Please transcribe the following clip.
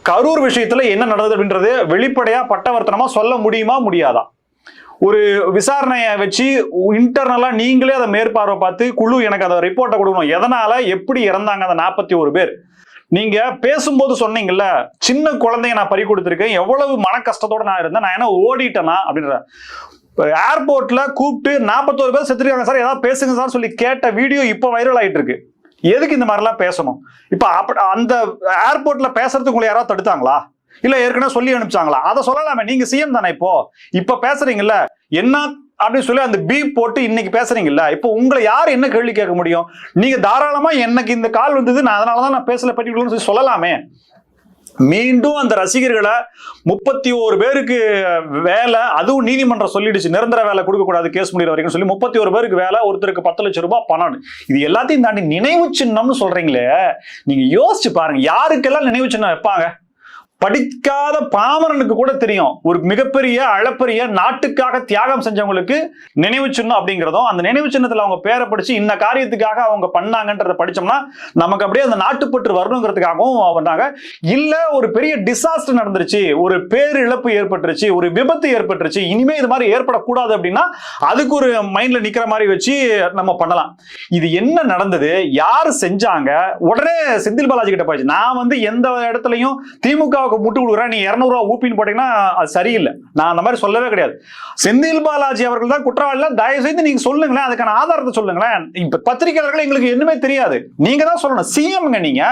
கரூர் விஷயத்துல என்ன நடந்தது அப்படின்றது வெளிப்படையா பட்டவர்த்தனமா சொல்ல முடியுமா முடியாதா? ஒரு விசாரணையை வச்சு இன்டர்னலா நீங்களே அதை மேற்பார்வை பார்த்து குழு எனக்கு அதை ரிப்போர்ட்டை கொடுக்கணும். எதனால எப்படி இறந்தாங்க அந்த 41 பேர்? நீங்க பேசும்போது சொன்னீங்கல்ல, சின்ன குழந்தைய நான் பறி கொடுத்திருக்கேன், எவ்வளவு மன கஷ்டத்தோட நான் இருந்தேன், நான் என்ன ஓடிட்டேனா அப்படின்ற. ஏர்போர்ட்ல கூப்பிட்டு 41 பேர் செத்துருக்காங்க சார், ஏதாவது பேசுங்க சார் சொல்லி கேட்ட வீடியோ இப்ப வைரல் ஆயிட்டு இருக்கு. எதுக்கு இந்த மாதிரிலாம் பேசணும்? இப்ப அந்த ஏர்போர்ட்ல பேசுறதுக்கு உங்களை யாராவது தடுத்தாங்களா? இல்ல ஏற்கனவே சொல்லி அனுப்பிச்சாங்களா? அதை சொல்லலாமே, நீங்க சிஎம் தானே. இப்ப பேசுறீங்கல்ல என்ன அப்படின்னு சொல்லி அந்த பீப் போட்டு இன்னைக்கு பேசுறீங்கல்ல, இப்போ உங்களை யார் என்ன கேள்வி கேட்க முடியும்? நீங்க தாராளமா எனக்கு இந்த கால் வந்தது, நான் அதனாலதான் நான் பேசல பற்றி சொல்லலாமே. மீண்டும் அந்த ரசிகர்களை 31 பேருக்கு வேலை, அதுவும் நீதிமன்றம் சொல்லிடுச்சு நிரந்தர வேலை கொடுக்க கூடாது கேஸ் முடிகிற வரைக்கும் சொல்லி 31 பேருக்கு வேலை, ஒருத்தருக்கு 10 லட்சம் ரூபாய் பணம். இது எல்லாத்தையும் தாண்டி நினைவு சின்னம்னு சொல்றீங்களே, நீங்க யோசிச்சு பாருங்க, யாருக்கெல்லாம் நினைவு சின்னம் வைப்பாங்க? படிக்காத பாமரனுக்கு கூட தெரியும், ஒரு மிகப்பெரிய அளப்பரிய நாட்டுக்காக தியாகம் செஞ்சவங்களுக்கு நினைவு சின்னம் அப்படிங்கிறதும், அந்த நினைவு சின்னத்துல அவங்க பேரை படிச்சு இந்த காரியத்துக்காக அவங்க பண்ணாங்கன்றத படிச்சோம்னா நமக்கு அப்படியே அந்த நாட்டுப்பற்று வரணுங்கிறதுக்காகவும் பண்ணாங்க. இல்ல ஒரு பெரிய டிசாஸ்டர் நடந்துருச்சு, ஒரு பேரிழப்பு ஏற்பட்டுருச்சு, ஒரு விபத்து ஏற்பட்டுருச்சு, இனிமே இது மாதிரி ஏற்படக்கூடாது அப்படின்னா அதுக்கு ஒரு மைண்ட்ல நிக்கிற மாதிரி வச்சு நம்ம பண்ணலாம். இது என்ன நடந்தது, யாரு செஞ்சாங்க? உடனே செந்தில் பாலாஜி கிட்ட போயிடுச்சு. நான் எந்த இடத்துலயும் திமுக முட்டு கொடுக்குறேன், நீ 200 ரூபாய் ஊப்பின்னு போட்டீங்கன்னா அது சரியில்லை, நான் அந்த மாதிரி சொல்லவே கிடையாது. செந்தில் பாலாஜி அவர்கள் தான் குற்றவாளி, தயவு செய்து நீங்க சொல்லுங்களேன், அதுக்கான ஆதாரத்தை சொல்லுங்களேன். இப்ப பத்திரிகையாளர்கள் எங்களுக்கு என்னமே தெரியாது, நீங்க தான் சொல்லணும். சிஎம்ங்க நீங்க.